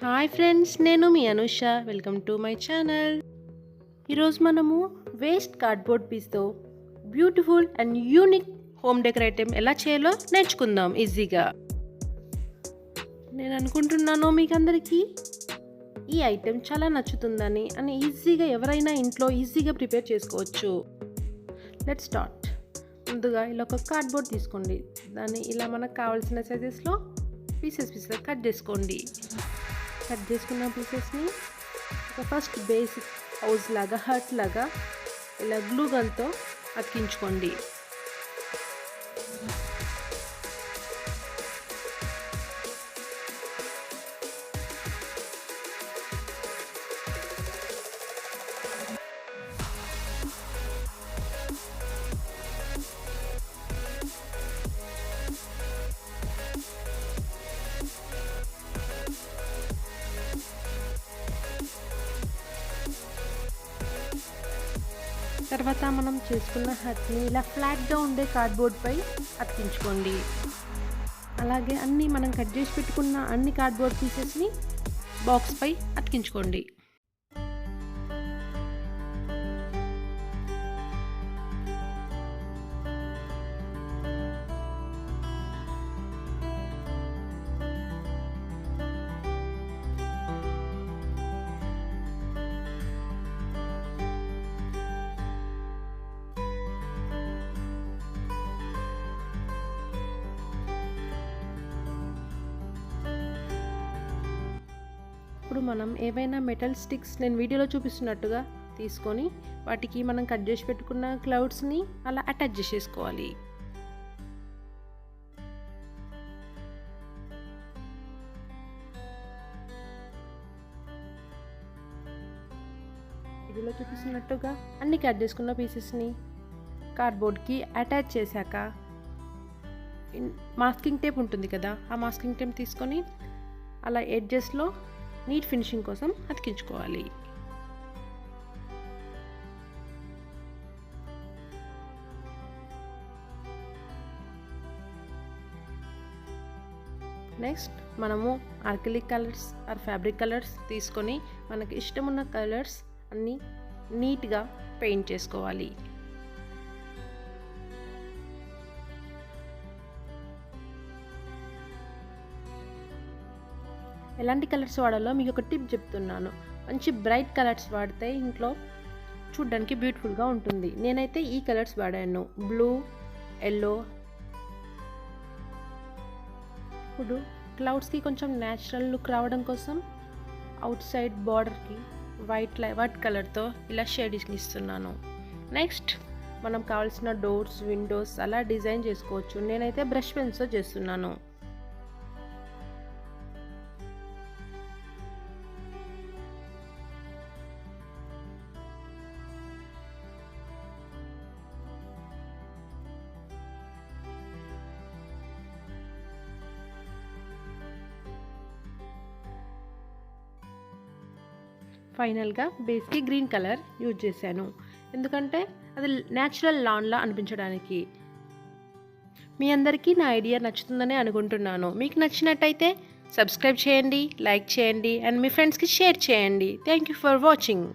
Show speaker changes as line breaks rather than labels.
Hi friends, నేను మీ Anusha. Welcome to my channel. ఈరోజు మనము వేస్ట్ కార్డ్బోర్డ్ పీస్తో beautiful and unique home decor item ఎలా చేయాలో నేర్చుకుందాం ఈజీగా. నేను అనుకుంటున్నాను మీకు అందరికీ ఈ ఐటెం చాలా నచ్చుతుందని ఈజీగా ఎవరైనా ఇంట్లో ఈజీగా ప్రిపేర్ చేసుకోవచ్చు. Let's start. ముందుగా ఇలా ఒక కార్డ్బోర్డ్ తీసుకోండి. దాన్ని ఇలా మనకు కావాల్సిన సైజెస్లో పీసెస్ కట్ చేసుకోండి. కట్ చేసుకున్న పీసెస్ని ఒక ఫస్ట్ బేసిక్ హౌస్ లాగా హట్ లాగా ఇలా గ్లూ గన్తో అతికించుకోండి. తర్వాత మనం చేసుకున్న హట్ని ఇలా ఫ్లాట్గా ఉండే కార్డ్బోర్డ్పై అతికించుకోండి. అలాగే మనం కట్ చేసి పెట్టుకున్న అన్ని కార్డ్బోర్డ్ పీసెస్ని బాక్స్పై అతికించుకోండి. ఇప్పుడు మనం ఏవైనా మెటల్ స్టిక్స్ నేను వీడియోలో చూపిస్తున్నట్టుగా తీసుకొని వాటికి మనం కట్ చేసి పెట్టుకున్న క్లౌడ్స్ని అలా అటాచ్ చేసేసుకోవాలి. వీడియోలో చూపిస్తున్నట్టుగా అన్ని కట్ చేసుకున్న పీసెస్ని కార్డ్బోర్డ్కి అటాచ్ చేశాక మాస్కింగ్ టేప్ ఉంటుంది కదా, ఆ మాస్కింగ్ టేప్ తీసుకొని అలా ఎడ్జెస్లో నీట్ ఫినిషింగ్ కోసం అతికించుకోవాలి. నెక్స్ట్ మనము ఆర్కిలిక్ కలర్స్ ఆర్ ఫ్యాబ్రిక్ కలర్స్ తీసుకొని మనకి ఇష్టమున్న కలర్స్ అన్నీ నీట్గా పెయింట్ చేసుకోవాలి. ఎలాంటి కలర్స్ వాడాలో మీకు ఒక టిప్ చెప్తున్నాను. మంచి బ్రైట్ కలర్స్ వాడితే ఇంట్లో చూడ్డానికి బ్యూటిఫుల్గా ఉంటుంది. నేనైతే ఈ కలర్స్ వాడాను, బ్లూ, ఎల్లో. ఇప్పుడు క్లౌడ్స్కి కొంచెం న్యాచురల్ లుక్ రావడం కోసం అవుట్ సైడ్ బార్డర్కి వైట్ కలర్తో ఇలా షేడింగ్ ఇస్తున్నాను. నెక్స్ట్ మనం కావాల్సిన డోర్స్, విండోస్ అలా డిజైన్ చేసుకోవచ్చు. నేనైతే బ్రష్ పెన్స్తో చేస్తున్నాను. ఫైనల్గా బేస్కి గ్రీన్ కలర్ యూజ్ చేశాను, ఎందుకంటే అది న్యాచురల్ లాన్లా అనిపించడానికి. మీ అందరికీ నా ఐడియా నచ్చుతుందని అనుకుంటున్నాను. మీకు నచ్చినట్టయితే సబ్స్క్రైబ్ చేయండి, లైక్ చేయండి అండ్ మీ ఫ్రెండ్స్కి షేర్ చేయండి. Thank you for watching.